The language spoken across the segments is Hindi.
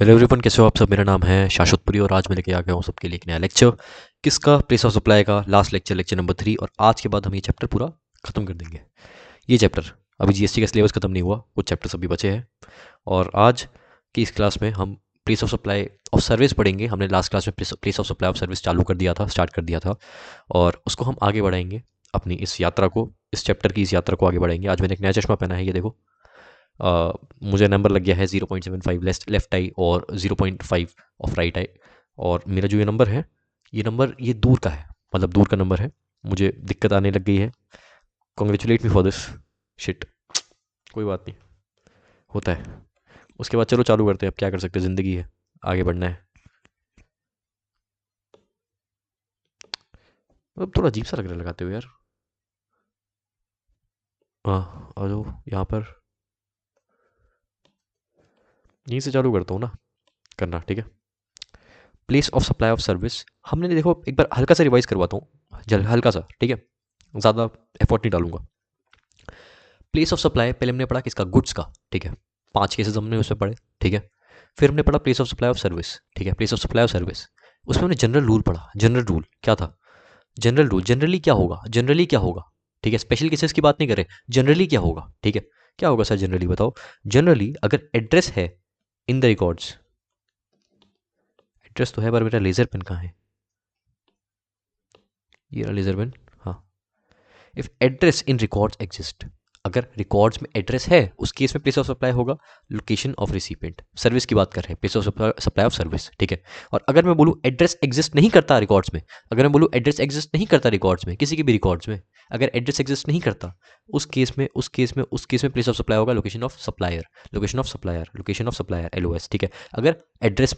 हेलो एवरीवन, कैसे हो आप सब। मेरा नाम है शाश्वतपुरी और आज मैं लेके आ गया हूँ सबके लिए एक नया लेक्चर। किसका? प्लेस ऑफ सप्लाई का लास्ट लेक्चर, लेक्चर नंबर 3। और आज के बाद हम ये चैप्टर पूरा ख़त्म कर देंगे। ये चैप्टर अभी जीएसटी का सिलेबस ख़त्म नहीं हुआ, कुछ चैप्टर्स अभी बचे हैं। और आज की इस क्लास में हम place of supply of service पढ़ेंगे। हमने लास्ट क्लास में place of supply of service चालू कर दिया था, स्टार्ट कर दिया था, और उसको हम आगे बढ़ाएंगे। अपनी इस यात्रा को, इस चैप्टर की इस यात्रा को आगे बढ़ाएंगे। आज मैंने एक नया चश्मा पहना है, ये देखो। मुझे नंबर लग गया है 0.75 लेफ्ट आई और 0.5 ऑफ राइट आई। और मेरा जो ये नंबर है, ये दूर का है, मतलब दूर का नंबर है। मुझे दिक्कत आने लग गई है। Congratulate me for this shit. कोई बात नहीं, होता है। उसके बाद चलो चालू करते हैं। अब क्या कर सकते हैं, ज़िंदगी है, आगे बढ़ना है। अब थोड़ा अजीब सा लग रहा है लगाते हुए यार। हाँ, आ जाओ यहाँ पर। यहीं से चालू करता हूँ ना करना, ठीक है। Place of supply of service हमने, देखो एक बार हल्का सा रिवाइज करवाता हूँ, जल हल्का सा, ठीक है। ज़्यादा एफर्ट नहीं डालूंगा। प्लेस ऑफ सप्लाई पहले हमने पढ़ा किसका? गुड्स का, ठीक है। 5 केसेस हमने उसमें पढ़े, ठीक है। फिर हमने पढ़ा place of supply of service, ठीक है। Place of supply of service, उसमें हमने जनरल रूल पढ़ा। जनरल रूल क्या था? जनरल रूल, जनरली क्या होगा, जनरली क्या होगा, ठीक है। स्पेशल केसेस की बात नहीं कर रहे, जनरली क्या होगा, ठीक है। क्या होगा सर जनरली, बताओ। जनरली अगर एड्रेस है इन द रिकॉर्ड्स, एड्रेस तो है पर मेरा लेजर पेन कहाँ है? ये रहा लेजर पेन, हाँ। If address in records exist, अगर रिकॉर्ड्स में एड्रेस है, उस केस में प्लेस ऑफ सप्लाई होगा लोकेशन ऑफ रिसिपिएंट। सर्विस की बात कर रहे हैं, place of supply of service, ठीक है। और अगर मैं बोलूँ एड्रेस एग्जिस्ट नहीं करता रिकॉर्ड्स में, अगर मैं बोलूँ एड्रेस एग्जिस्ट नहीं करता रिकॉर्ड्स में, किसी के भी रिकॉर्ड्स में अगर एड्रेस एग्जिस्ट नहीं करता, उस केस में प्लेस ऑफ सप्लाई होगा location of supplier, location of supplier, location of supplier, LOS, ठीक है। अगर एड्रेस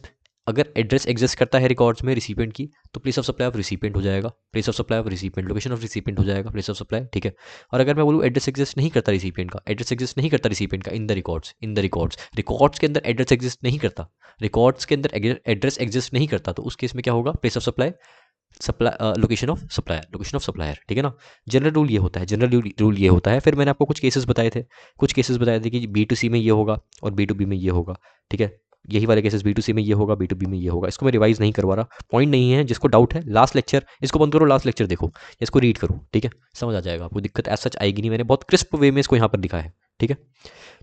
अगर एड्रेस एग्जिस्ट करता है रिकॉर्ड्स में रिसिपिएंट की, तो place of supply of recipient हो जाएगा, place of supply of recipient, location of recipient हो जाएगा, प्लेस ऑफ सप्लाई, ठीक है। और अगर मैं बोलूँ एड्रेस एग्जिस्ट नहीं करता रिसिपिएंट का, एड्रेस एग्जिस्ट नहीं करता रिसिपिएंट का in the records, in the records, records के अंदर एड्रेस एग्जिस्ट नहीं करता, रिकॉर्ड्स के अंदर एड्रेस एग्जिस्ट नहीं करता, तो उस केस में क्या होगा? Place of supply, supply, location of supplier, location of supplier, ठीक है ना। जनरल रूल ये होता है, जनरल रूल ये होता है। फिर मैंने आपको कुछ केसेस बताए थे, कुछ केसेस बताए थे कि बी टू सी में ये होगा और बी टू बी में ये होगा, ठीक है। यही वाले केसेस बी टू सी में ये होगा, बी टू बी में ये होगा। इसको मैं रिवाइज नहीं करवा रहा, पॉइंट नहीं है। जिसको डाउट है लास्ट लेक्चर, इसको बंद करो, लास्ट लेक्चर देखो, इसको रीड करो, ठीक है। समझ आ जाएगा आपको, दिक्कत एज सच आएगी नहीं। मैंने बहुत क्रिस्प वे में इसको यहाँ पर लिखा है, ठीक है।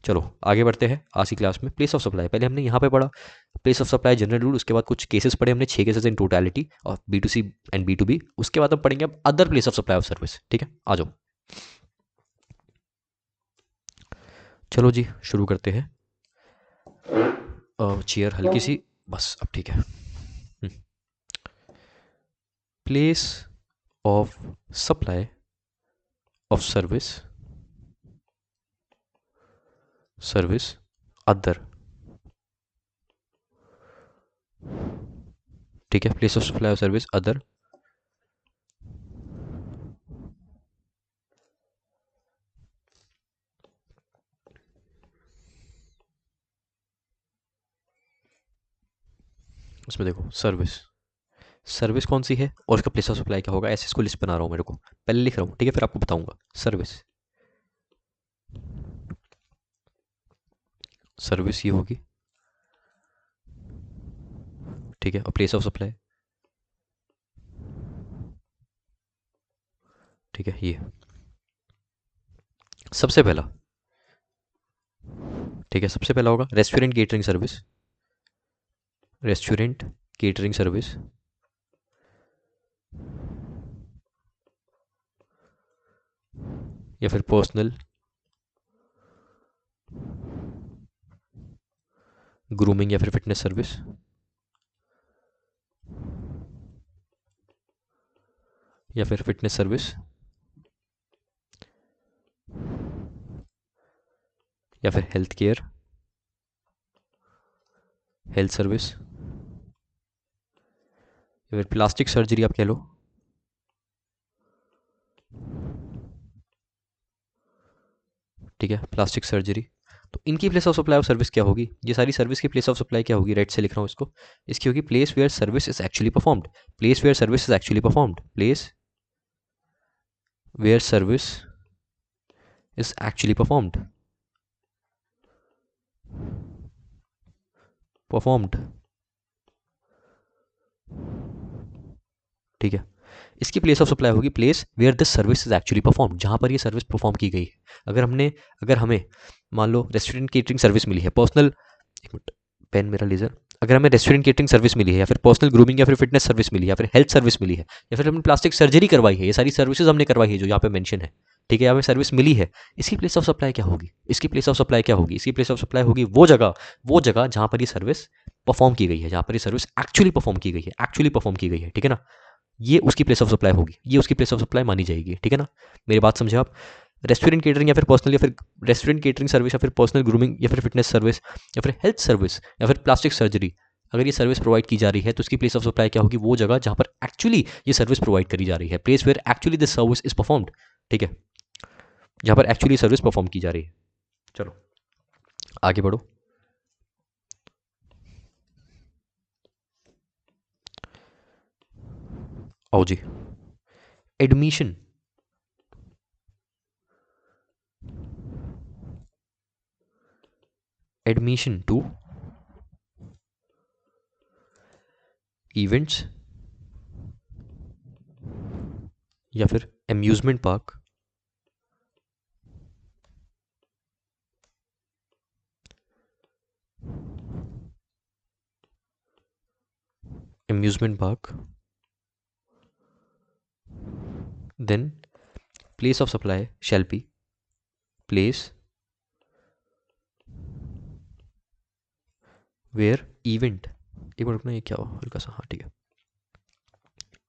चलो आगे बढ़ते हैं। आज की क्लास में प्लेस ऑफ सप्लाई पहले हमने यहाँ पे पढ़ा, place of supply general rule. उसके बाद कुछ केसेस पढ़े हमने, 6 cases in totality of B to C and B to B. उसके बाद हम पढ़ेंगे अब other place of supply of service, ठीक है। आ जाओ, चलो जी शुरू करते हैं। चेयर हल्की सी, बस अब ठीक है। Place of supply of service, service other, ठीक है। Place of supply of service other, उसमें देखो सर्विस, सर्विस कौन सी है और उसका प्लेस ऑफ सप्लाई क्या होगा, ऐसे इसको लिस्ट बना रहा हूँ। मेरे को पहले लिख रहा हूँ, ठीक है, फिर आपको बताऊंगा। सर्विस, सर्विस ये होगी, ठीक है। और प्लेस ऑफ सप्लाई, ठीक है। ये सबसे पहला, ठीक है, सबसे पहला होगा restaurant catering service, restaurant catering service, या फिर पर्सनल ग्रूमिंग या फिर फिटनेस सर्विस, या फिर फिटनेस सर्विस, या फिर हेल्थ केयर, हेल्थ सर्विस, या फिर प्लास्टिक सर्जरी आप कह लो, ठीक है, प्लास्टिक सर्जरी। तो इनकी place of supply of service क्या होगी? ये सारी सर्विस की प्लेस ऑफ सप्लाई क्या होगी? राइट से लिख रहा हूँ इसको। इसकी होगी place where service is actually performed, place where service is actually performed, place where service is actually performed. Performed, ठीक है। इसकी प्लेस ऑफ सप्लाई होगी place where this service is actually perform, जहाँ पर ये सर्विस परफॉर्म की गई है। अगर हमें मान लो रेस्टोरेंट केटरिंग सर्विस मिली है, पर्सनल, एक मिनट, पेन मेरा लेजर, अगर हमें रेस्टोरेंट केटरिंग सर्विस मिली है, या फिर पर्सनल ग्रूमिंग, या फिर फिटनेस सर्विस मिली है, या फिर हेल्थ सर्विस मिली है, या फिर हमने प्लास्टिक सर्जरी करवाई है, ये सारी सर्विसेज हमने करवाई है जो यहाँ पे मेंशन है, ठीक है, हमें सर्विस मिली है, इसकी प्लेस ऑफ सप्लाई क्या होगी? इसकी प्लेस ऑफ सप्लाई क्या होगी? इसकी प्लेस ऑफ सप्लाई होगी वो जगह जहाँ पर ये सर्विस परफॉर्म की गई है, जहाँ पर ये सर्विस एक्चुअली परफॉर्म की गई है, एक्चुअली परफॉर्म की गई है, ठीक है ना। ये उसकी प्लेस ऑफ सप्लाई होगी, ये उसकी प्लेस ऑफ सप्लाई मानी जाएगी, ठीक है ना। मेरी बात समझे आप? रेस्टोरेंट केटरिंग, या फिर पर्सनल, या फिर रेस्टोरेंट केटरिंग सर्विस, या फिर पर्सनल ग्रूमिंग, या फिर फिटनेस सर्विस, या फिर हेल्थ सर्विस, या फिर प्लास्टिक सर्जरी, अगर ये सर्विस प्रोवाइड की जा रही है तो इसकी प्लेस ऑफ सप्लाई क्या होगी? वो जगह जहाँ पर एक्चुअली ये सर्विस प्रोवाइड करी जा रही है, place where actually this service is performed, ठीक है, जहाँ पर एक्चुअली सर्विस परफॉर्म की जा रही है। चलो आगे बढ़ो। आओ जी, एडमिशन, एडमिशन टू इवेंट्स या फिर amusement park, amusement park, then place of supply shall be place where event, एक बार रुकना, ये क्या हो हल्का सा, हाँ ठीक है,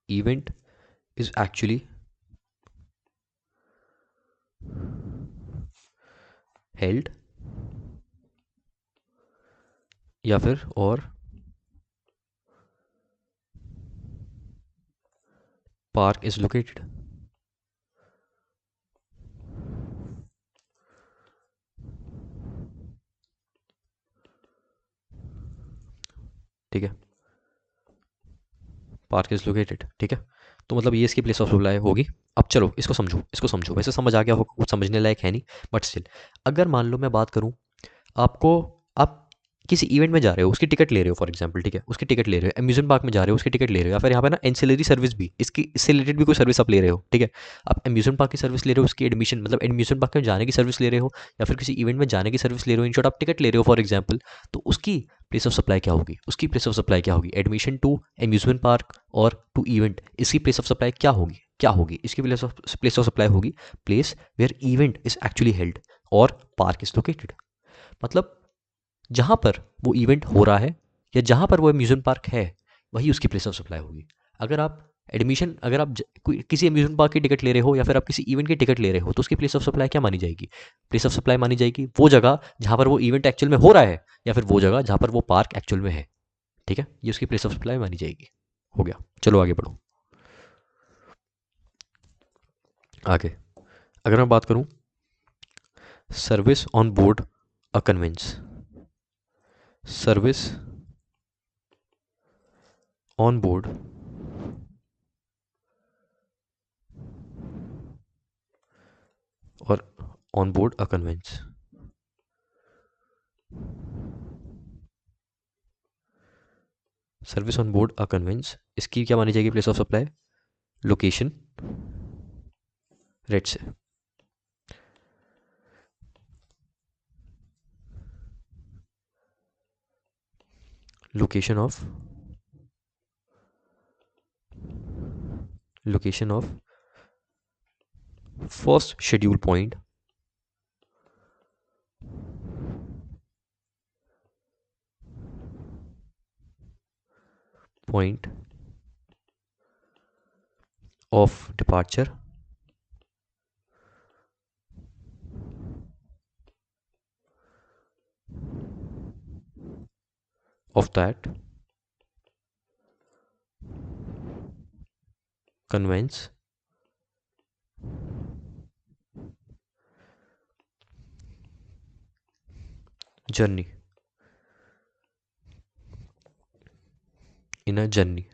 event is actually held, या फिर और park is located, ठीक है, पार्क इज लोकेटेड, ठीक है। तो मतलब ये इसकी प्लेस ऑफ सप्लाई होगी। अब चलो इसको समझो, वैसे समझ आ गया होगा, कुछ समझने लायक है नहीं, बट स्टिल, अगर मान लो मैं बात करूं, आपको, आप किसी इवेंट में जा रहे हो, उसकी टिकट ले रहे हो फॉर एग्जांपल, ठीक है, उसकी टिकट ले रहे हो, अम्यूजमेंट पार्क में जा रहे हो, उसकी टिकट ले रहे हो, या फिर यहाँ पे ना एंसिलरी सर्विस भी, इससे रिलेटेड भी कोई सर्विस आप ले रहे हो, ठीक है, आप अम्यूजमेंट पार्क की सर्विस ले रहे हो, उसकी एडमिशन मतलब एडमिशन पार्क में जाने की सर्विस ले रहे हो, या फिर किसी इवेंट में जाने की सर्विस ले रहे हो, इन शॉर्ट आप टिकट ले रहे हो फॉर एग्जाम्पल, तो उसकी प्लेस ऑफ सप्लाई क्या होगी? उसकी प्लेस ऑफ सप्लाई क्या होगी? एडमिशन टू अम्यूजमेंट पार्क और टू इवेंट, इसकी प्लेस ऑफ सप्लाई क्या होगी? इसकी प्लेस ऑफ सप्लाई होगी place where event is actually held और पार्क इज लोकेटेड, मतलब जहाँ पर वो इवेंट हो रहा है या जहाँ पर वो अम्यूजमेंट पार्क है, वही उसकी प्लेस ऑफ सप्लाई होगी। अगर आप किसी अम्यूजमेंट पार्क की टिकट ले रहे हो, या फिर आप किसी इवेंट की टिकट ले रहे हो, तो उसकी प्लेस ऑफ सप्लाई क्या मानी जाएगी? प्लेस ऑफ सप्लाई मानी जाएगी वो जगह जहाँ पर वो इवेंट एक्चुअल में हो रहा है, या फिर वो जगह जहाँ पर वो पार्क एक्चुअल में है, ठीक है, ये उसकी प्लेस ऑफ सप्लाई मानी जाएगी। हो गया, चलो आगे बढ़ो। आगे अगर मैं बात करूं, service on board a conveyance, service on board और on board a conveyance, service on board a conveyance, इसकी क्या मानी जाएगी प्लेस ऑफ सप्लाई? लोकेशन, रेड से, location of first schedule point of departure of that conveyance journey, in a journey,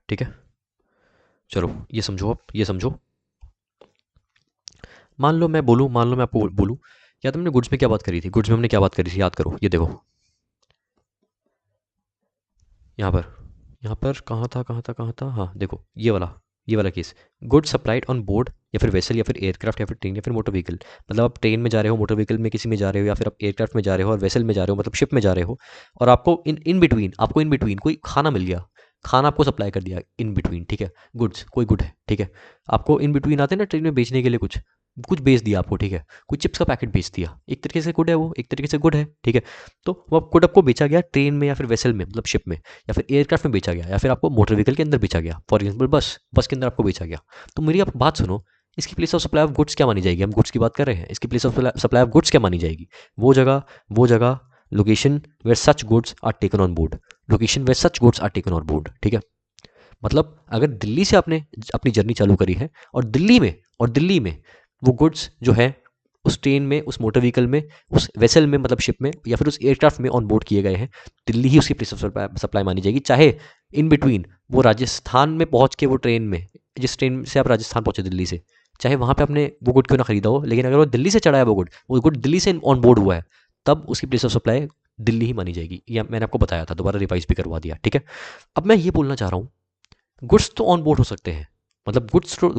ठीक है। चलो ये समझो, आप ये समझो, मान लो मैं आपको बोलूँ, या तुमने गुड्स में क्या बात करी थी, गुड्स में हमने क्या बात करी थी, याद करो, ये देखो यहाँ पर, कहाँ था, हाँ देखो ये वाला case, good supplied on board या फिर वेसल या फिर एयरक्राफ्ट या फिर ट्रेन या फिर मोटर व्हीकल। मतलब आप ट्रेन में जा रहे हो, मोटर व्हीकल में किसी में जा रहे हो, या फिर आप एयरक्राफ्ट में जा रहे हो और वेसल में जा रहे हो, मतलब शिप में जा रहे हो, और आपको इन बिटवीन कोई खाना मिल गया, खाना आपको सप्लाई कर दिया इन बिटवीन, ठीक है, गुड्स, कोई गुड है, ठीक है, आपको इन बिटवीन आते हैं ना ट्रेन में बेचने के लिए, कुछ कुछ बेच दिया आपको, ठीक है, कुछ चिप्स का पैकेट बेच दिया, एक तरीके से गुड है वो, एक तरीके से गुड है, ठीक है। तो वो गुड आपको बेचा गया ट्रेन में या फिर वेसल में, मतलब शिप में, या फिर एयरक्राफ्ट में बेचा गया, या फिर आपको मोटर व्हीकल के अंदर बेचा गया, फॉर एग्जाम्पल बस के अंदर आपको बेचा गया। तो मेरी आप बात सुनो, इसकी place of supply of goods क्या मानी जाएगी, हम गुड्स की बात कर रहे हैं, इसकी place of supply of goods क्या मानी जाएगी, वो जगह location where such goods are taken on board, location where such goods are taken on board, ठीक है। मतलब अगर दिल्ली से आपने अपनी जर्नी चालू करी है, और दिल्ली में वो गुड्स जो है उस ट्रेन में, उस मोटर व्हीकल में, उस वेसल में, मतलब शिप में या फिर उस एयरक्राफ्ट में ऑन बोर्ड किए गए हैं, दिल्ली ही उसकी प्लेस ऑफ सप्लाई मानी जाएगी, चाहे इन बिटवीन वो राजस्थान में पहुंच के वो ट्रेन में, जिस ट्रेन से आप राजस्थान पहुंचे दिल्ली से, चाहे वहां पे आपने वो गुड क्यों ना खरीदा हो, लेकिन अगर वो दिल्ली से चढ़ा है, वो गुड दिल्ली से ऑन बोर्ड हुआ है, तब उसकी प्लेस ऑफ सप्लाई दिल्ली ही मानी जाएगी। या मैंने आपको बताया था, दोबारा रिवाइज भी करवा दिया, ठीक है। अब मैं ये बोलना चाह रहा हूँ, गुड्स तो ऑन बोर्ड हो सकते हैं, मतलब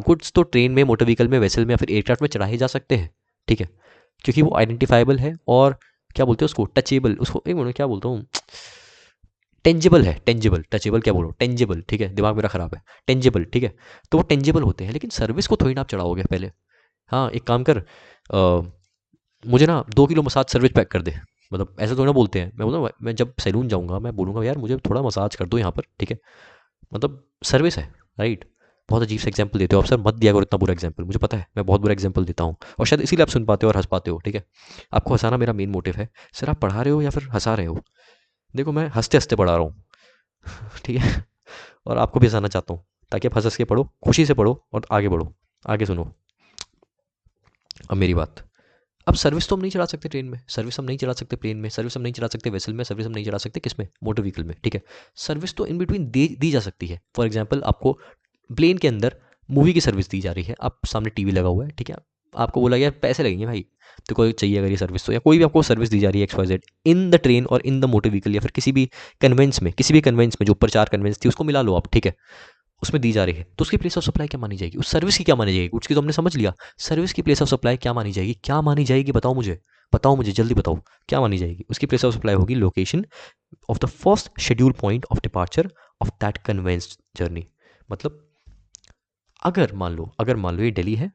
गुड्स तो ट्रेन में, मोटर व्हीकल में, वेसल में या फिर एयरक्राफ्ट में चढ़ाए जा सकते हैं, ठीक है, क्योंकि वो आइडेंटिफाइबल है, और क्या बोलते हैं उसको, टचेबल, उसको एक मिनट क्या बोलता हूँ, टेंजिबल है, टेंजिबल, टचेबल क्या बोलो, टेंजिबल, ठीक है, दिमाग मेरा खराब है, टेंजिबल, ठीक है। तो वो टेंजिबल होते हैं, लेकिन सर्विस को थोड़ी ना आप चढ़ाओगे पहले। हाँ एक काम कर, मुझे ना 2 किलो मसाज सर्विस पैक कर दे, मतलब ऐसे थोड़ा ना बोलते हैं, मैं बोलूँ मैं जब सैलून जाऊँगा मैं बोलूँगा यार मुझे थोड़ा मसाज कर दो यहाँ पर, ठीक है, मतलब सर्विस है, राइट। बहुत अजीब सा एग्जाम्पल देते हो आप, सर मत दिया करो इतना बुरा एग्जाम्पल, मुझे पता है मैं बहुत बुरा एग्जाम्पल देता हूँ, और शायद इसीलिए आप सुन पाते हो और हंस पाते हो, ठीक है। आपको हंसाना मेरा मेन मोटिव है, सर आप पढ़ा रहे हो या फिर हंसा रहे हो, देखो मैं हंसते हंसते पढ़ा रहा हूँ, ठीक है, और आपको भी हंसाना चाहता हूँ, ताकि आप हंस हंस के पढ़ो, खुशी से पढ़ो और आगे बढ़ो, आगे सुनो। अब मेरी बात, अब सर्विस तो हम नहीं चला सकते ट्रेन में, सर्विस हम नहीं चला सकते प्लेन में, सर्विस हम नहीं चला सकते वेसल में, सर्विस हम नहीं चला सकते किस में, मोटर व्हीकल में, ठीक है। सर्विस तो इन बिटवीन दी जा सकती है, फॉर एग्जाम्पल आपको प्लेन के अंदर मूवी की सर्विस दी जा रही है, आप सामने टीवी लगा हुआ है, ठीक है, आपको बोला यार पैसे लगेंगे भाई, तो कोई चाहिए अगर ये सर्विस, तो या कोई भी आपको सर्विस दी जा रही है X Y Z, in the train और इन द मोटर व्हीकल या फिर किसी भी कन्वेंस में जो ऊपर 4 कन्वेंस थी उसको मिला लो आप, ठीक है, उसमें दी जा रही है, तो उसकी प्लेस ऑफ सप्लाई क्या मानी जाएगी, उस सर्विस की क्या मानी जाएगी, गुड्स की तो हमने समझ लिया, सर्विस की प्लेस ऑफ सप्लाई क्या मानी जाएगी, क्या मानी जाएगी, बताओ मुझे जल्दी बताओ, क्या मानी जाएगी, उसकी प्लेस ऑफ सप्लाई होगी location of the first schedule point of departure of that conveyance journey. मतलब अगर मान लो ये दिल्ली है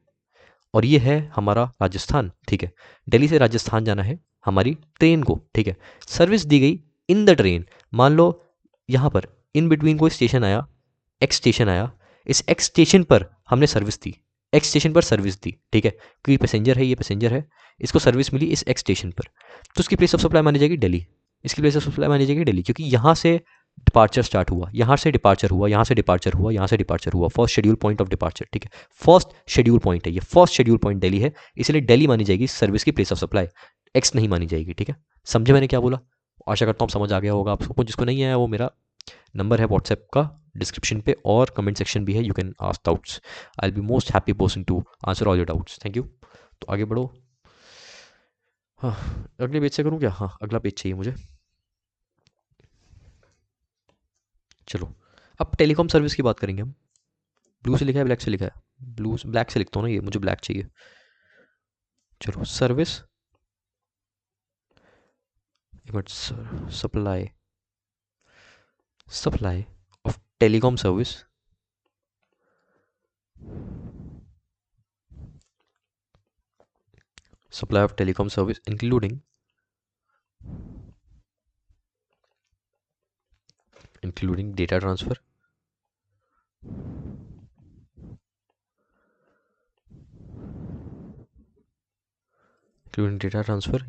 और ये है हमारा राजस्थान, ठीक है, दिल्ली से राजस्थान जाना है हमारी ट्रेन को, ठीक है, सर्विस दी गई इन द ट्रेन, मान लो यहाँ पर इन बिटवीन कोई स्टेशन आया, एक्स स्टेशन आया, इस एक्स स्टेशन पर हमने सर्विस दी, एक्स स्टेशन पर सर्विस दी, ठीक है, क्योंकि पैसेंजर है, ये पैसेंजर है, इसको सर्विस मिली इस एक्स स्टेशन पर, तो उसकी प्लेस ऑफ सप्लाई मानी जाएगी दिल्ली, इसकी प्लेस ऑफ सप्लाई मानी जाएगी दिल्ली, क्योंकि यहाँ से डिपार्चर स्टार्ट हुआ, यहाँ से डिपार्चर हुआ, यहाँ से डिपार्चर हुआ, यहाँ से डिपार्चर हुआ, first schedule point of departure, ठीक है, फर्स्ट शेड्यूल पॉइंट है ये, फर्स्ट शेड्यूल पॉइंट दिल्ली है, इसलिए दिल्ली मानी जाएगी सर्विस की प्लेस ऑफ सप्लाई, एक्स नहीं मानी जाएगी, ठीक है। समझे मैंने क्या बोला, आशा करता हूँ समझ आ गया होगा आपको, जिसको नहीं आया वो मेरा नंबर है व्हाट्सएप का डिस्क्रिप्शन पे, और कमेंट सेक्शन भी है, you can ask doubts, I will be most happy person to answer all your doubts, thank you. तो आगे बढ़ो, हाँ अगले पेज से करूँ क्या, हाँ अगला पेज चाहिए मुझे, चलो अब टेलीकॉम सर्विस की बात करेंगे हम, ब्लू से लिखा है ब्लैक से लिखा है, ब्लैक से लिखता हूँ ना, ये मुझे ब्लैक चाहिए, चलो service, supply supply of telecom service supply of telecom service including data transfer,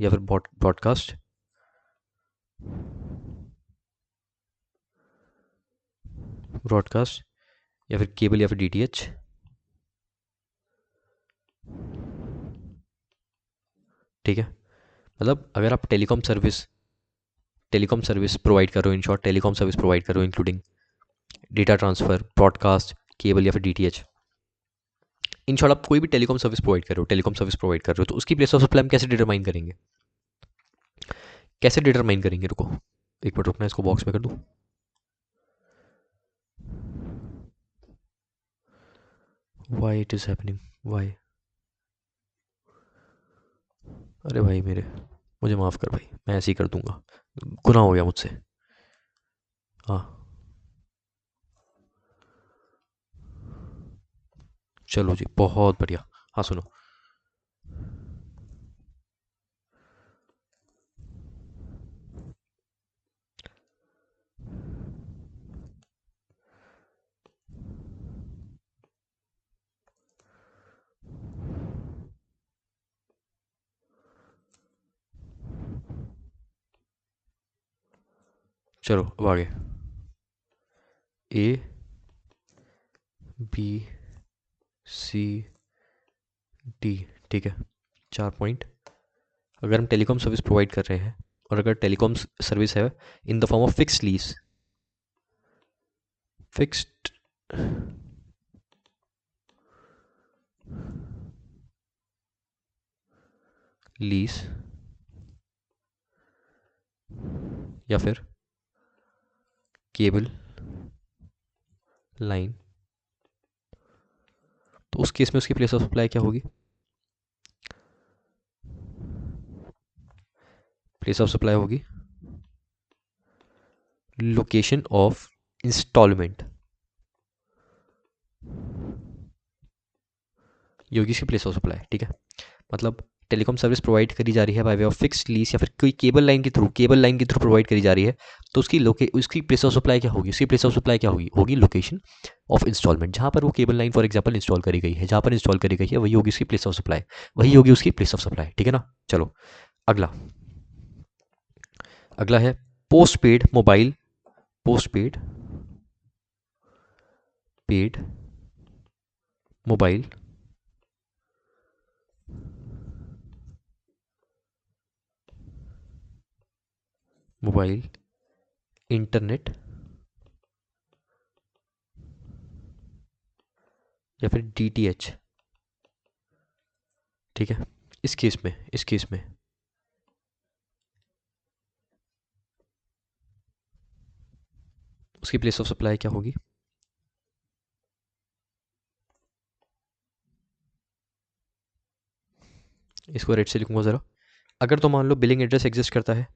या फिर ब्रॉडकास्ट, या फिर केबल या फिर डीटीएच, ठीक है। मतलब अगर आप टेलीकॉम सर्विस प्रोवाइड कर रहे हो, in short telecom service provide कर रहे हो including data transfer, broadcast, cable या फिर डीटीएच, इन शॉर्ट आप कोई भी टेलीकॉम सर्विस प्रोवाइड कर रहे हो, तो उसकी प्लेस ऑफ सप्लाई हम कैसे डिटरमाइन करेंगे, रुको एक मिनट रुकना, इसको बॉक्स में कर दूं। Why it is happening, why, अरे भाई मेरे, मुझे माफ़ कर भाई, मैं ऐसे ही कर दूंगा, गुनाह हो गया मुझसे। हाँ चलो जी, बहुत बढ़िया। हाँ सुनो, चलो अब आगे, ए बी सी डी, ठीक है, 4 पॉइंट। अगर हम टेलीकॉम सर्विस प्रोवाइड कर रहे हैं और अगर टेलीकॉम सर्विस है in the form of fixed lease, fixed lease या फिर केबल लाइन, तो उस केस में उसकी प्लेस ऑफ सप्लाई क्या होगी, प्लेस ऑफ सप्लाई होगी लोकेशन ऑफ इंस्टॉलमेंट, ये होगी इसकी प्लेस ऑफ सप्लाई, ठीक है। मतलब टेलीकॉम सर्विस प्रोवाइड करी जा रही है by way of fixed lease या फिर कोई केबल लाइन के थ्रू, प्रोवाइड करी जा रही है, तो उसकी प्लेस ऑफ सप्लाई क्या होगी, होगी लोकेशन ऑफ इंस्टॉलमेंट, जहाँ पर वो cable line for example install करी गई है, वही होगी उसकी प्लेस ऑफ सप्लाई, ठीक है ना। चलो अगला, है post paid mobile, paid mobile internet या फिर DTH, ठीक है। इस केस में उसकी प्लेस ऑफ सप्लाई क्या होगी, इसको रेड से लिखूंगा ज़रा। अगर तो मान लो बिलिंग एड्रेस एग्जिस्ट करता है,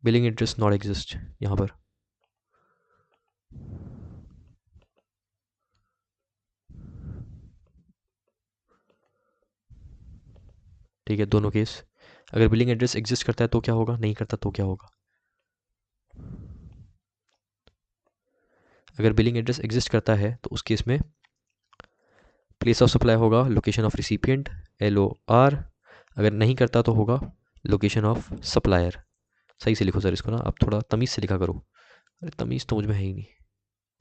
बिलिंग एड्रेस नॉट एग्जिस्ट यहाँ पर, ठीक है, दोनों केस। अगर बिलिंग एड्रेस एग्जिस्ट करता है तो क्या होगा, नहीं करता तो क्या होगा, अगर बिलिंग एड्रेस एग्जिस्ट करता है तो उस केस में प्लेस ऑफ सप्लाई होगा लोकेशन ऑफ रिसिपिएंट, LOR, अगर नहीं करता तो होगा लोकेशन ऑफ सप्लायर। सही से लिखो सर इसको ना, आप थोड़ा तमीज़ से लिखा करो, अरे तमीज़ तो मुझ में है ही नहीं,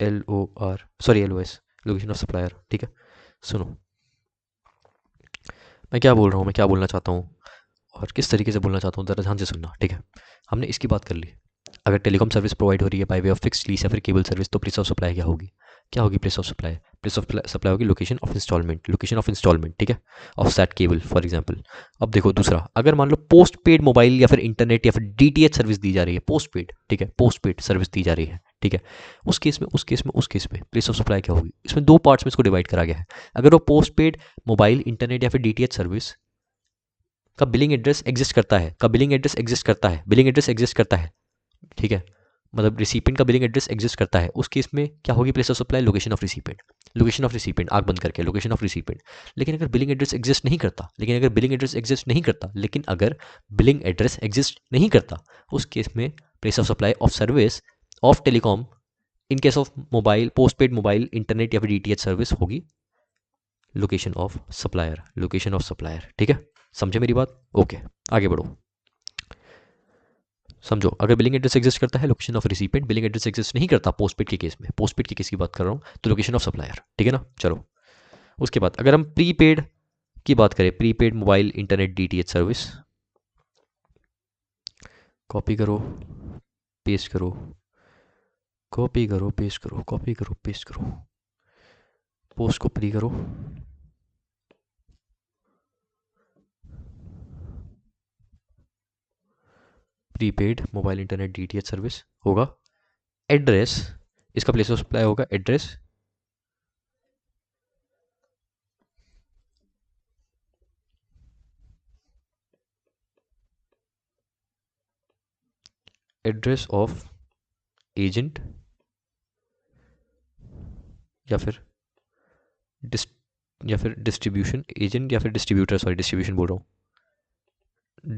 LOS, लोकेशन ऑफ सप्लायर, ठीक है। सुनो मैं क्या बोल रहा हूँ, मैं क्या बोलना चाहता हूँ और किस तरीके से बोलना चाहता हूँ, ज़रा ध्यान से सुनना, ठीक है। हमने इसकी बात कर ली, अगर टेलीकॉम सर्विस प्रोवाइड हो रही है by way of fixed lease या फिर केबल सर्विस, तो प्लेस ऑफ सप्लाई क्या होगी, प्लेस ऑफ सप्लाई होगी लोकेशन ऑफ इंस्टॉलमेंट, ठीक है, of that cable for example. अब देखो दूसरा, अगर मान लो पोस्ट पेड मोबाइल या फिर इंटरनेट या फिर DTH सर्विस दी जा रही है, पोस्ट पेड, ठीक है, पोस्ट पेड सर्विस दी जा रही है, ठीक है, उस केस में प्लेस ऑफ सप्लाई क्या होगी, इसमें दो पार्ट्स में इसको डिवाइड करा गया है। अगर वो पोस्ट पेड मोबाइल इंटरनेट या फिर DTH सर्विस का बिलिंग एड्रेस एग्जिस्ट करता है, ठीक है, मतलब रिसिपिएंट का बिलिंग एड्रेस एग्जिस्ट करता है, उस केस में क्या होगी place of supply, location of recipient, आग बंद करके लोकेशन ऑफ रिसिपिएंट। लेकिन अगर बिलिंग एड्रेस एग्जिस्ट नहीं करता, उस केस में place of supply of service of telecom in case of mobile, post paid mobile internet या फिर DTH सर्विस होगी लोकेशन ऑफ सप्लायर, ठीक है। समझे मेरी बात, ओके आगे बढ़ो। समझो, अगर बिलिंग एड्रेस एग्जिस्ट करता है location of recipient, billing address exist नहीं करता पोस्टपेड के केस की बात कर रहा हूँ, तो लोकेशन ऑफ सप्लायर, ठीक है ना। चलो उसके बाद अगर हम प्रीपेड की बात करें, prepaid mobile internet DTH service, copy करो पेस्ट करो, कॉपी करो पेस्ट करो, कॉपी करो पेस्ट करो, पोस्ट को प्री करो, prepaid mobile internet DTH service होगा। एड्रेस, इसका प्लेस ऑफ सप्लाई होगा एड्रेस, एड्रेस ऑफ एजेंट या फिर डिस्ट्रीब्यूशन एजेंट या फिर डिस्ट्रीब्यूटर, सॉरी डिस्ट्रीब्यूशन बोल रहा हूँ,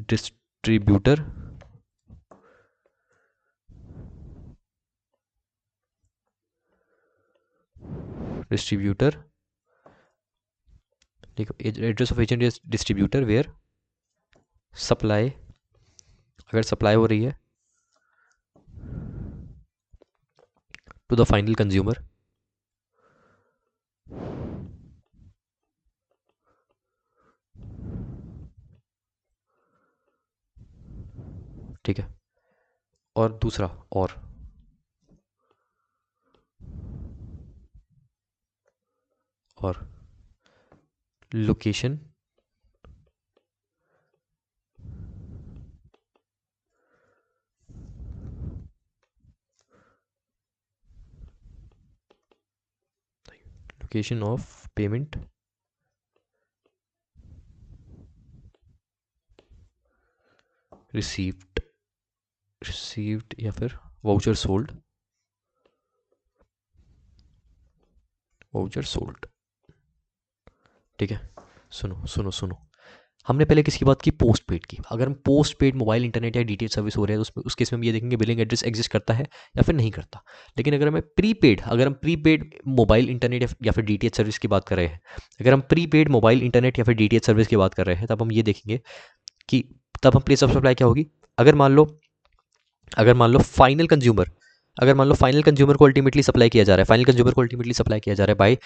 डिस्ट्रीब्यूटर डिस्ट्रीब्यूटर देखो, address of agent is distributor where supply, अगर सप्लाई हो रही है टू द फाइनल कंज्यूमर, ठीक है। और दूसरा और location location of payment received या फिर वाउचर सोल्ड, ठीक है। सुनो सुनो सुनो, हमने पहले किसकी बात की, पोस्ट पेड की। अगर हम पोस्ट पेड मोबाइल इंटरनेट या डीटीएच सर्विस हो रहे हैं तो उसमें उस केस में हम ये देखेंगे बिलिंग एड्रेस एग्जिस्ट करता है या फिर नहीं करता। लेकिन अगर हम प्रीपेड मोबाइल इंटरनेट या फिर डीटीएच सर्विस की बात कर रहे हैं, अगर हम प्रीपेड मोबाइल इंटरनेट या फिर डीटीएच सर्विस की बात कर रहे हैं, तब हम ये देखेंगे कि तब हम प्लेस ऑफ सप्लाई क्या होगी। अगर मान लो फाइनल कंज्यूमर को अल्टीमेटली सप्लाई किया जा रहा है, बाय,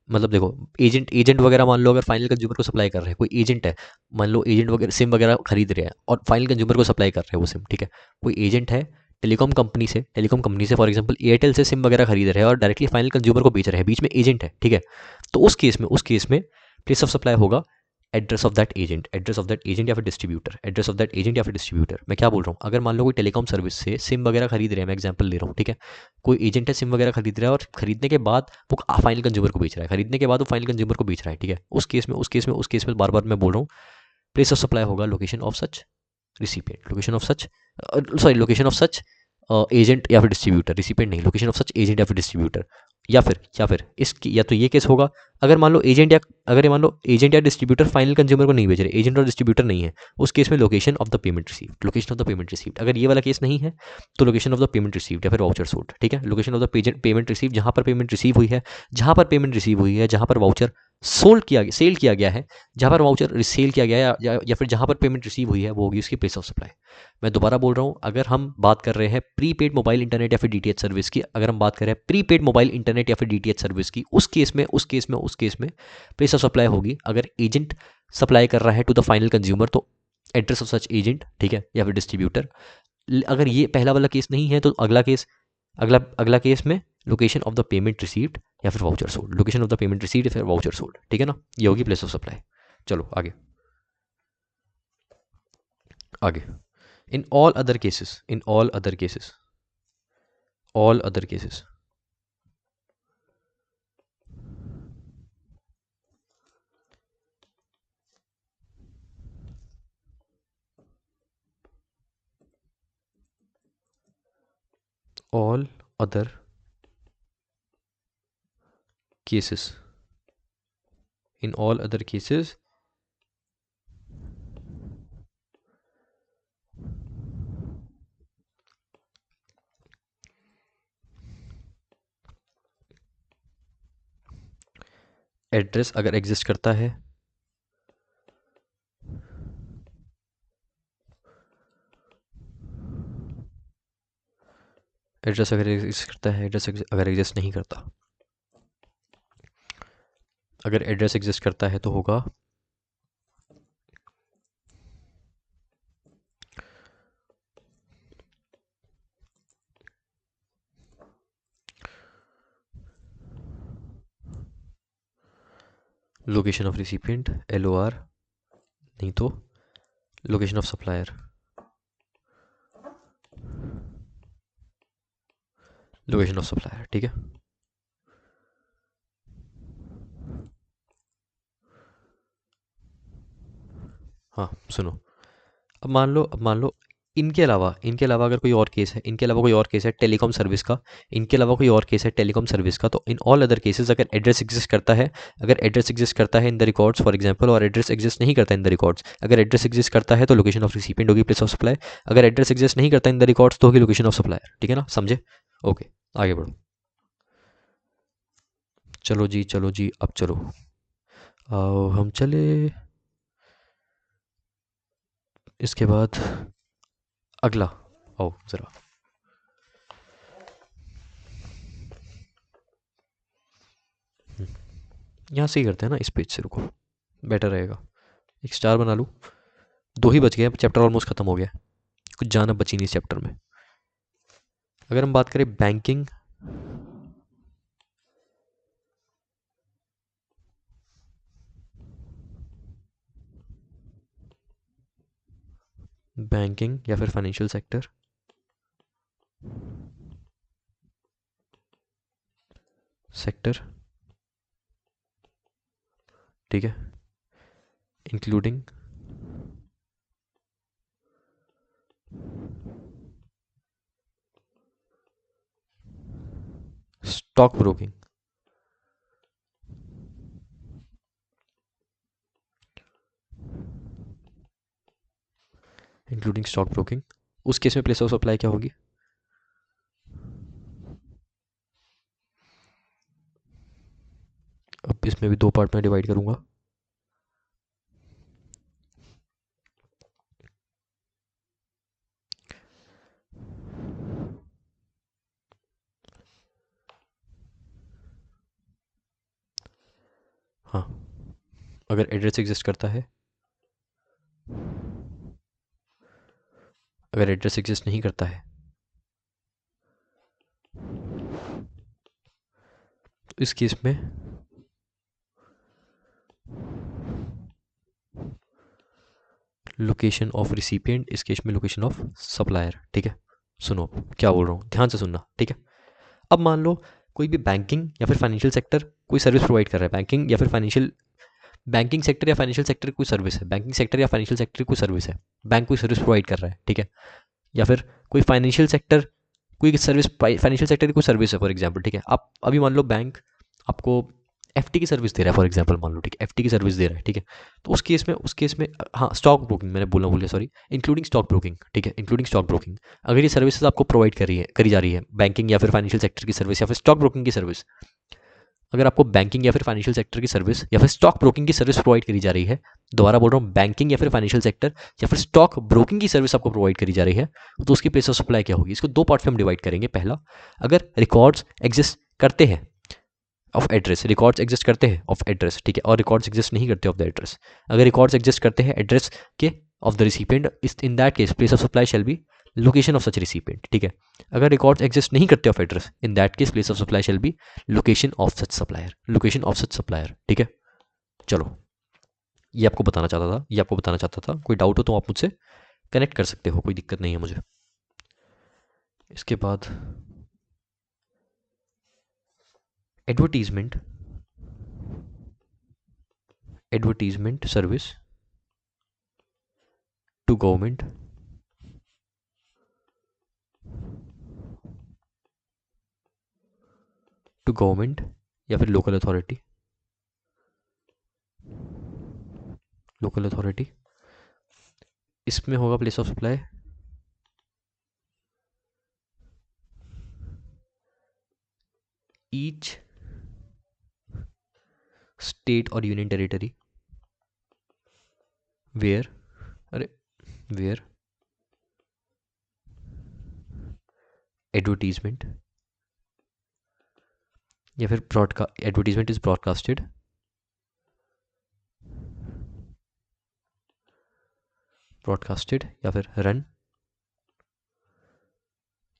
मतलब देखो एजेंट वगैरह, मान लो अगर फाइनल कंज्यूमर को सप्लाई कर रहे हैं, कोई एजेंट है, मान लो एजेंट वगैरह सिम वगैरह खरीद रहे हैं और फाइनल कंज्यूमर को सप्लाई कर रहे हैं वो सिम, ठीक है। कोई एजेंट है टेलीकॉम कंपनी से फॉर एग्जांपल एयरटेल से सिम वगैरह खरीद रहे हैं और डायरेक्टली फाइनल कंज्यूमर को बेच रहे हैं, बीच में एजेंट है, ठीक है। तो उस केस में प्लेस ऑफ सप्लाई होगा एड्रेस ऑफ दैट एजेंट या फिर डिस्ट्रीब्यूटर, मैं क्या बोल रहा हूँ, अगर मान लो कोई टेलीकॉम सर्विस से सिम वगैरह खरीद रहे हैं, मैं एग्जांपल ले रहा हूँ, ठीक है। कोई एजेंट है, सिम वगैरह खरीद रहा है और खरीदने के बाद वो फाइनल कंज्यूमर को बेच रहा है, ठीक है। उस केस में बार बार मैं बोल रहा हूँ, प्लेस ऑफ सप्लाई होगा location of such recipient, location of such agent या फिर डिस्ट्रीब्यूटर, रिसिपिएंट नहीं, लोकेशन ऑफ सच एजेंट या फिर डिस्ट्रीब्यूटर, या फिर इसकी या तो ये केस होगा, अगर मान लो एजेंट या डिस्ट्रीब्यूटर फाइनल कंज्यूमर को नहीं बेच रहे, एजेंट और डिस्ट्रीब्यूटर नहीं है, उस केस में location of the payment received, अगर ये वाला केस नहीं है तो location of the payment received या फिर वाउचर सोल्ड, ठीक है। Location of the payment received, जहां पर पेमेंट रिसीव हुई है, जहां पर वाउचर सेल किया गया है, जहां पर वाउचर सेल किया गया है या फिर जहां पर पेमेंट रिसीव हुई है, वो होगी उसकी प्लेस ऑफ सप्लाई। मैं दोबारा बोल रहा हूं, अगर हम बात कर रहे हैं प्रीपेड मोबाइल इंटरनेट या फिर डीटीएच सर्विस की, उस केस में प्लेस ऑफ सप्लाई होगी, अगर एजेंट सप्लाई कर रहा है टू द फाइनल कंज्यूमर तो एड्रेस ऑफ सच एजेंट, ठीक है, या फिर डिस्ट्रीब्यूटर। अगर ये पहला वाला केस नहीं है तो अगला केस में location of the payment received या फिर वाउचर सोल्ड, ठीक है ना, ये होगी प्लेस ऑफ सप्लाई। चलो आगे in all other cases in all other cases address अगर एग्जिस्ट करता है, एड्रेस अगर एग्जिस्ट नहीं करता, अगर एड्रेस एग्जिस्ट करता है तो होगा लोकेशन ऑफ रिसिपिएंट LOR, नहीं तो location of supplier, location of supplier. ठीक है, हाँ सुनो, अब मान लो इनके अलावा अगर कोई और केस है, इनके अलावा कोई और केस है टेलीकॉम सर्विस का, इनके अलावा कोई और केस है टेलीकॉम सर्विस का, तो इन ऑल अदर केसेस अगर एड्रेस एग्जिस्ट करता है, अगर एड्रेस एग्जिस्ट करता है in the records for example, और एड्रेस एग्जिस्ट नहीं करता इन द रिकॉर्ड्स, अगर एड्रेस एग्जिस्ट करता है तो लोकेशन ऑफ रिसिपिएंट होगी प्लेस ऑफ सप्लाई, अगर एड्रेस एग्जिस्ट नहीं करता इन द रिकॉर्ड्स तो होगी लोकेशन ऑफ सप्लायर। ठीक है ना, समझे? ओके, आगे बढ़ो। चलो जी अब चलो, आओ हम चले। इसके बाद अगला, आओ ज़रा, यहाँ से ही करते हैं ना, इस पेज से, रुको बेटर रहेगा, एक स्टार बना लूँ। दो ही बच गए, चैप्टर ऑलमोस्ट खत्म हो गया, कुछ जान अब बची नहीं इस चैप्टर में। अगर हम बात करें बैंकिंग, बैंकिंग या फिर फाइनेंशियल सेक्टर, सेक्टर, ठीक है, including stock broking, including stock broking, उस केस में प्लेस ऑफ सप्लाई क्या होगी? अब इसमें भी दो पार्ट में डिवाइड करूंगा। हाँ, अगर एड्रेस एग्जिस्ट करता है, अगर एड्रेस एग्जिस्ट नहीं करता है तो इस केस में लोकेशन ऑफ रिसिपिएंट, इस केस में लोकेशन ऑफ सप्लायर। ठीक है, सुनो क्या बोल रहा हूँ, ध्यान से सुनना। ठीक है, अब मान लो कोई भी बैंकिंग या फिर फाइनेंशियल सेक्टर कोई सर्विस प्रोवाइड कर रहा है, बैंकिंग या फिर फाइनेंशियल, बैंकिंग सेक्टर या फाइनेंशियल सेक्टर कोई सर्विस है, बैंकिंग सेक्टर या फाइनेंशियल सेक्टर कोई सर्विस है, बैंक कोई सर्विस प्रोवाइड कर रहा है। ठीक है, या फिर कोई फाइनेंशियल सेक्टर कोई सर्विस, फाइनेंशियल सेक्टर की कोई सर्विस है फॉर एग्जांपल। ठीक है, आप अभी मान लो बैंक आपको एफटी की सर्विस दे रहा है फॉर एग्जांपल, मान लो, ठीक है, एफटी की सर्विस दे रहा है। ठीक है, तो उस केस में हाँ, स्टॉक ब्रोकिंग मैंने बोलना भूल गया, सॉरी, इंक्लूडिंग स्टॉक ब्रोकिंग। ठीक है, इंक्लूडिंग स्टॉक ब्रोकिंग, अगर ये सर्विसेज आपको प्रोवाइड करी जा रही है, बैंकिंग या फिर फाइनेंशियल सेक्टर की सर्विस या फिर स्टॉक ब्रोकिंग की सर्विस, अगर आपको बैंकिंग या फिर फाइनेंशियल सेक्टर की सर्विस या फिर स्टॉक ब्रोकिंग की सर्विस प्रोवाइड करी जा रही है, दोबारा बोल रहा हूँ, बैंकिंग या फिर फाइनेंशियल सेक्टर या फिर स्टॉक ब्रोकिंग की सर्विस आपको प्रोवाइड करी जा रही है, तो उसकी प्लेस ऑफ सप्लाई क्या होगी? इसको दो पार्ट में हम डिवाइड करेंगे। पहला, अगर रिकॉर्ड्स एग्जिस्ट करते हैं ऑफ एड्रेस, रिकॉर्ड्स एग्जिस्ट करते हैं ऑफ एड्रेस, ठीक है, और रिकॉर्ड्स एग्जिस्ट नहीं करते ऑफ द एड्रेस। अगर रिकॉर्ड्स एग्जिस्ट करते हैं एड्रेस के of the recipient, in that case place of supply shall be location of such recipient. ठीक है, अगर रिकॉर्ड्स एग्जिस्ट नहीं करते of address, in that case place of supply shall be location of such supplier, location of such supplier. ठीक है, चलो, ये आपको बताना चाहता था, ये आपको बताना चाहता था। कोई डाउट हो तो आप मुझसे कनेक्ट कर सकते हो, कोई दिक्कत नहीं है मुझे। इसके बाद advertisement, advertisement service to government, to government या फिर लोकल अथॉरिटी, लोकल अथॉरिटी, इसमें होगा place of supply each state और यूनियन टेरिटरी वेयर, अरे वेयर एडवर्टीजमेंट या फिर broadcast, advertisement is broadcasted, broadcasted या फिर रन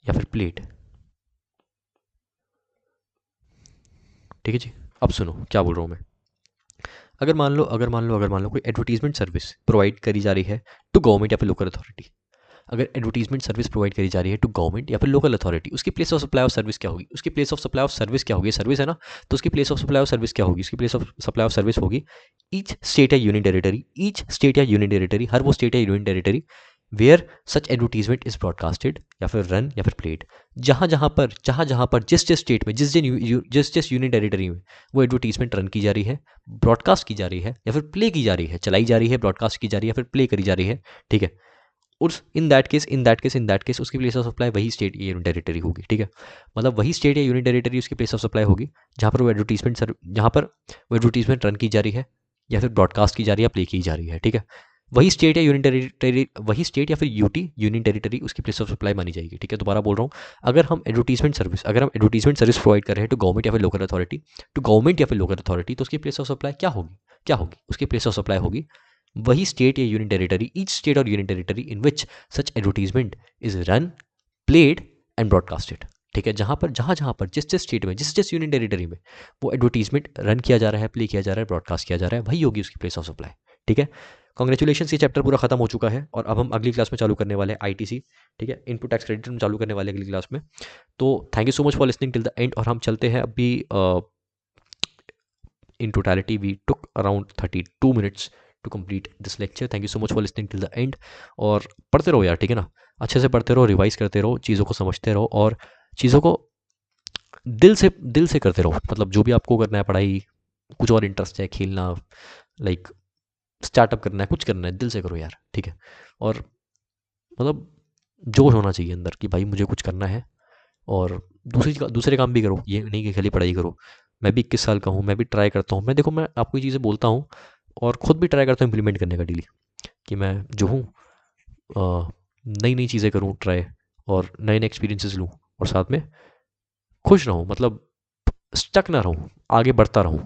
या फिर प्लेड। ठीक है जी, अब सुनो क्या बोल रहा हूँ मैं। अगर मान लो कोई एडवर्टीजमेंट सर्विस प्रोवाइड करी जा रही है टू गवर्नमेंट या फिर लोकल अथॉरिटी। अगर एडवर्टीजमेंट सर्विस प्रोवाइड करी जा रही है टू गवर्नमेंट या फिर लोकल अथॉरिटी, उसकी place of supply of service क्या होगी? उसकी place of supply of service क्या होगी? सर्विस है ना, तो उसकी place of supply of service क्या होगी? उसकी place of supply of service होगी ईच स्टेट या यूनियन टेरिटरी, ईच स्टेट या यूनियन टेरिटरी, हर वो स्टेट या union territory where such advertisement is broadcasted या फिर रन या फिर प्लेड। जहाँ जहाँ पर जिस जिस स्टेट में जिस जिस यूनियन टेरिटरी में वो एडवर्टीजमेंट रन की जा रही है, ब्रॉडकास्ट की जा रही है या फिर प्ले की जा रही है, चलाई जा रही है, ब्रॉडकास्ट की जा रही है या फिर प्ले करी जा रही है, ठीक है, उस इन दैट केस उसकी प्लेस ऑफ सप्लाई वही स्टेट या यूनियन टेरिटरी होगी, ठीक है। मतलब वही स्टेट या यूनियन टेरिटरी उसकी प्लेस ऑफ सप्लाई होगी जहाँ पर वो एडवर्टीजमेंट रन की जा रही है या फिर ब्रॉडकास्ट की जा रही है या प्ले की जा रही है, ठीक है। वही स्टेट या फिर यूनियन टेरिटरी उसकी प्लेस ऑफ सप्लाई मानी जाएगी, ठीक है। दोबारा बोल रहा हूँ, अगर हम एडवर्टीजमेंट सर्विस प्रोवाइड कर रहे हैं टू गवर्नमेंट या फिर लोकल अथॉरिटी, तो उसकी प्लेस ऑफ सप्लाई क्या होगी? उसकी प्लेस ऑफ सप्लाई होगी वही स्टेट या यूनियन टेरिटरी, ईच स्टेट और union territory in which such advertisement is run, played and broadcasted, ठीक है। जहाँ जहाँ पर जिस जिस स्टेट में जिस यूनियन टेरिटरी में वो एडवर्टीजमेंट रन किया जा रहा है, प्ले किया जा रहा है, ब्रॉडकास्ट किया जा रहा है, वही होगी उसकी प्लेस ऑफ सप्लाई, ठीक है। कॉन्ग्रेचुलेशन, ये चैप्टर पूरा खत्म हो चुका है और अब हम अगली क्लास में चालू करने वाले हैं आईटीसी, ठीक है, इनपुट टैक्स क्रेडिट हम चालू करने वाले हैं अगली क्लास में। तो thank you so much for listening till the end, और हम चलते हैं अभी in totality we took around 32 minutes to complete this lecture. Thank you so much for listening till the end. और पढ़ते रहो यार, ठीक है ना, अच्छे से पढ़ते रहो, रिवाइज करते रहो, चीज़ों को समझते रहो और चीज़ों को दिल से करते रहो। मतलब जो भी आपको करना है, पढ़ाई, कुछ और इंटरेस्ट है, खेलना, लाइक स्टार्टअप करना है, कुछ करना है, दिल से करो यार, ठीक है। और मतलब जोश होना चाहिए अंदर कि भाई मुझे कुछ करना है, और दूसरे काम भी करो, ये नहीं कि खाली पढ़ाई करो। मैं भी 21 साल का हूँ, मैं भी ट्राई करता हूँ, मैं आपको ये चीज़ें बोलता हूँ और ख़ुद भी ट्राई करता हूँ इम्प्लीमेंट करने का डेली, कि मैं जो हूँ नई नई चीज़ें करूँ ट्राई, और नए नए एक्सपीरियंसेस लूँ, और साथ में खुश रहूँ, मतलब स्टक ना रहूँ, आगे बढ़ता रहूँ।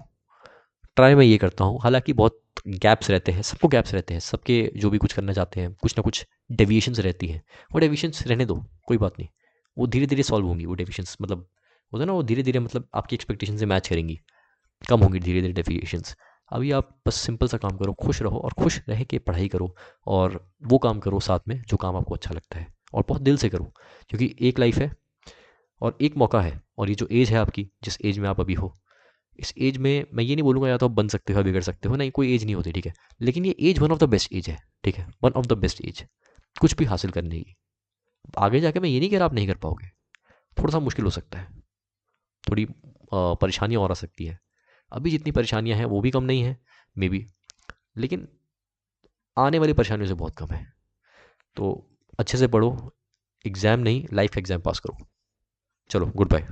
ट्राई मैं ये करता हूँ, हालांकि बहुत गैप्स रहते हैं, सबको गैप्स रहते हैं, सबके जो भी कुछ करना चाहते हैं कुछ ना कुछ डेविएशंस रहती हैं। वो डेविएशंस रहने दो, कोई बात नहीं, वो धीरे धीरे सॉल्व होंगी। वो डेविएशंस मतलब होता है ना, वो धीरे धीरे मतलब आपकी एक्सपेक्टेशन से मैच करेंगी, कम होंगी धीरे धीरे डेविएशंस। अभी आप बस सिंपल सा काम करो, खुश रहो, और खुश रह के पढ़ाई करो, और वो काम करो साथ में जो काम आपको अच्छा लगता है, और बहुत दिल से करो, क्योंकि एक लाइफ है और एक मौका है, और ये जो एज है आपकी, जिस एज में आप अभी हो, इस एज में मैं ये नहीं बोलूँगा या तो आप बन सकते हो या बिगड़ सकते हो, नहीं, कोई एज नहीं होती, ठीक है। लेकिन ये age one of the best age है, ठीक है, one of the best age कुछ भी हासिल करने की। आगे जाके मैं ये नहीं कह रहा आप नहीं कर पाओगे, थोड़ा सा मुश्किल हो सकता है, थोड़ी परेशानियाँ और आ सकती है। अभी जितनी परेशानियाँ हैं वो भी कम नहीं है मे बी, लेकिन आने वाली परेशानियों से बहुत कम है। तो अच्छे से पढ़ो, एग्ज़ाम नहीं, लाइफ एग्ज़ाम पास करो। चलो, गुड बाय।